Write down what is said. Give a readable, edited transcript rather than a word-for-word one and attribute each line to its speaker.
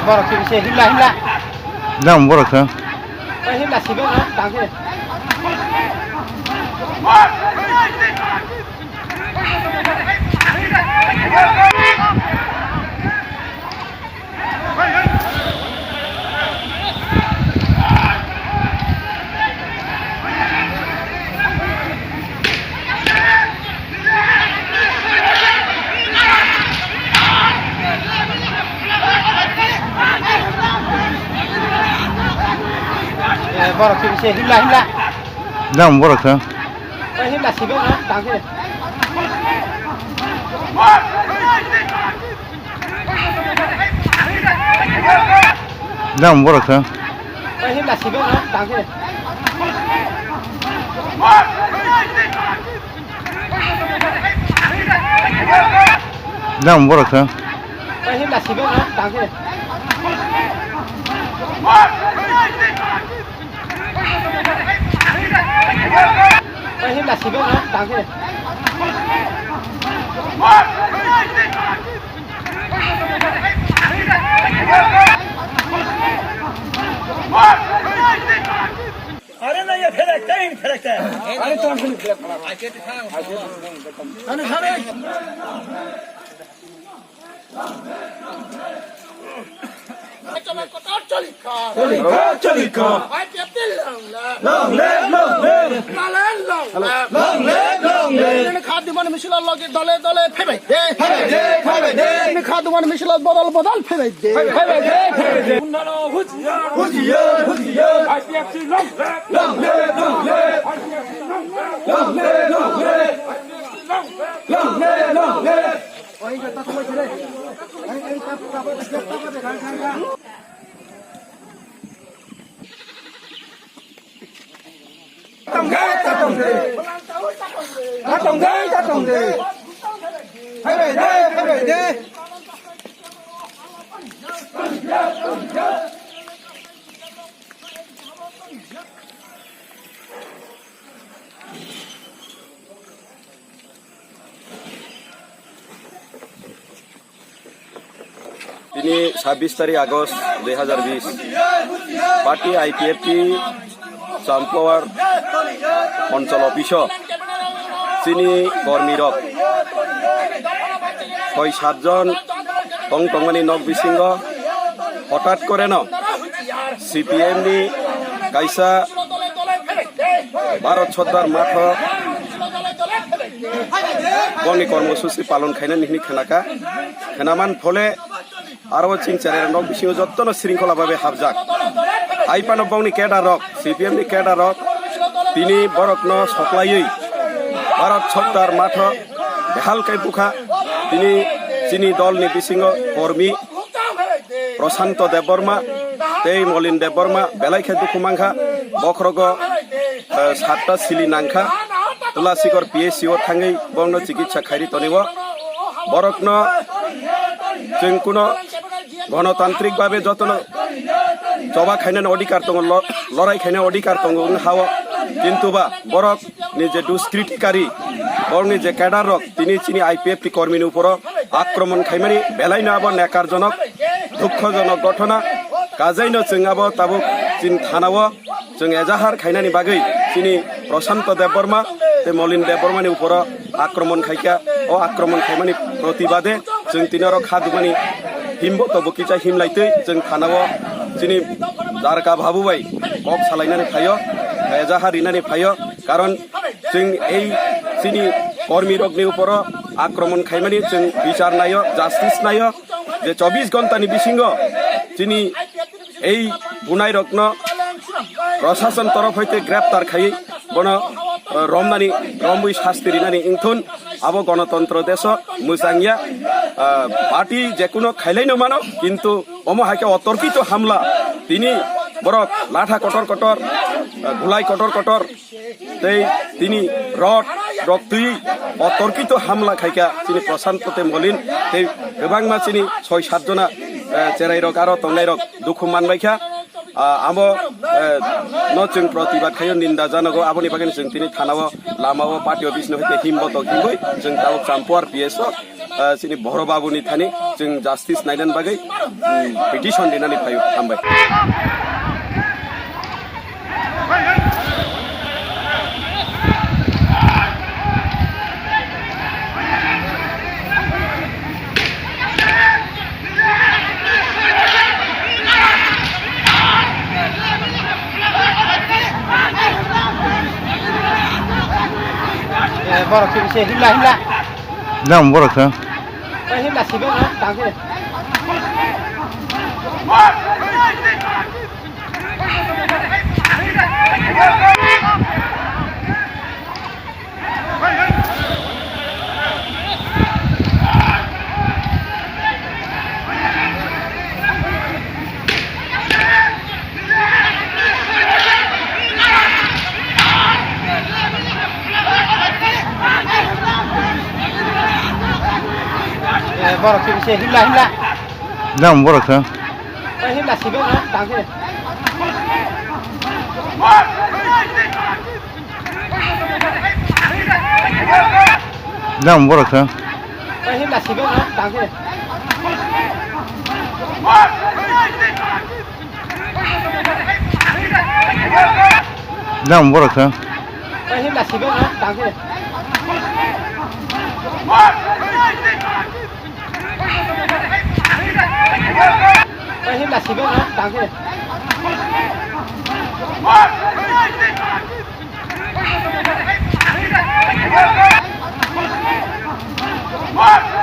Speaker 1: Borok sih himla.
Speaker 2: Nam borok ha.
Speaker 1: Himla sih bang, tangke. Borok sih himla.
Speaker 2: Nam borok ha.
Speaker 1: Himla sih bang, tangke.
Speaker 2: Nam borok ha.
Speaker 1: Himla sih bang, tangke.
Speaker 2: Nam borok ha.
Speaker 1: Himla sih bang, tangke. Himla sih bang, tangke.
Speaker 3: अरे नहीं ये फेरकता है फेरकता है अरे तो हम फेरक पड़ा आके दिखाओ अरे सारे चलो कतार चली का आई पेटे long ले खाद दिमान मिशला लगे दले फेबे दे खाद दिमान मिशला बदल फेबे दे उन्नानो हुजिया आई पेटे long ले वही करता तो चले आई Tatong deh. Hai deh.
Speaker 4: Ini 26 Agustus 2020 Parti IPFT Sampawar অঞ্চল অফিস চিনি কর্মীরক 6-7জন টংটংমানি নক বিশৃঙ্গ হঠাৎ করে ন সিপিএম নি কাইসা ভারত সরকার মাঠ বনি কর্মসূচি পালন খাইনা নিহিনি খেনাকা খেনামান ফলে আরো চিনচারের নক বিশৃঙ্গ যত্ন শৃঙ্খলাভাবে হাবজাক আইপান বংনি কেডারক সিপিএম নি কেডারক তিনি বরকন সপ্লাইयै ভারত সরকার মাঠ বেহালকাই বুখা তিনি চিনি দলনি বিশৃঙ্গ কর্মী প্রশান্ত দেববর্মা তেই মলিন দেববর্মা বেলাইখে দুখুমাংখা বখরগ 7টা সিলি নাংখা তুলাসিকর পিএসসিও থাঙ্গै বংন চিকিৎসা খাইরি তনিব বরকন जों কোনো গণতান্ত্রিকভাবে যতন জবা খাইনানি অধিকার দङ লড়াই খাইনানি অধিকার দङ হাওয়া কিন্তু বা বরক নিজে দুষ্কৃতিকারী বরং যে ক্যাডারক তিনি চিনি আইপিএফটি কর্মীর উপর আক্রমণ খাইমানি বেলাইনো আবো নেকারজনক দুঃখজনক ঘটনা কাজাইনো जों আবো তাবুক চিন থানাও जों এজাহার খাইনানি বাগৈ চিনি প্রশান্ত দেববর্মা তে মলিন দেববর্মানি উপর আক্রমণ খাইকা ও আক্রমণ খাইমানি প্রতিবাদে जों তিনরক খাদুমানি হিমবো তবকিচা হিমলাইতে जों থানাও চিনি জারকা ভাবুবাই কক সালাইনানি ফাইও এজাহার ইনানি ফাইও কারণ जों এই চিনি কর্মীরকনি উপর আক্রমণ খাইমানি जों বিচার নাইও জাস্টিস নাইও যে 24 ঘন্টানি বিশৃঙ্গ চিনি এই বুনাই রত্ন প্রশাসন তরফ হইতে গ্রেপ্তার খাই বন রমনানি রমবুই শাস্তি রিনানি ইংথুন আবো গণতন্ত্র দেশ মুসাঙ্গিয়া পার্টি যে কোনো খাইলাইনো মানো কিন্তু অমহাকে অতর্কিত হামলা তিনি বরক লাঠা কটর কটর গুলাই কটর কটর তেই তিনি রড রক্তই অতর্কিত হামলা খাইকা চিনি প্রশান্ত মলিন সেই গোবাং মাছিনি 6-7 জনা চেরাই রক আরো তংনাই রক দুঃখ মানবাইখা আমো নচুং প্রতিবাদ খাইও নিন্দা জানাগো আবনি বাগেন जों তিনি থানাও লামাও পার্টি অফিস নহিতে হিমবতক হিমবই जों তাও চাম্পুয়ার পিএসও চিনি বড় বাবুনি থানি जों জাস্টিস নাইদান বাগै পিটিশন দিনানি ফাইও হামবাই
Speaker 1: বড় কি সে হিলা হিলা
Speaker 2: Đang bố được không?
Speaker 1: হিলা সিবে না তাকে বড় কি সে হিলা হিলা
Speaker 2: Đang bố được không?
Speaker 1: হিলা সিবে না তাকে
Speaker 2: Đang bố được không?
Speaker 1: হিলা সিবে না তাকে
Speaker 2: Đang bố được không?
Speaker 1: হিলা সিবে না তাকে হিলা সিবে না তাকে
Speaker 3: What?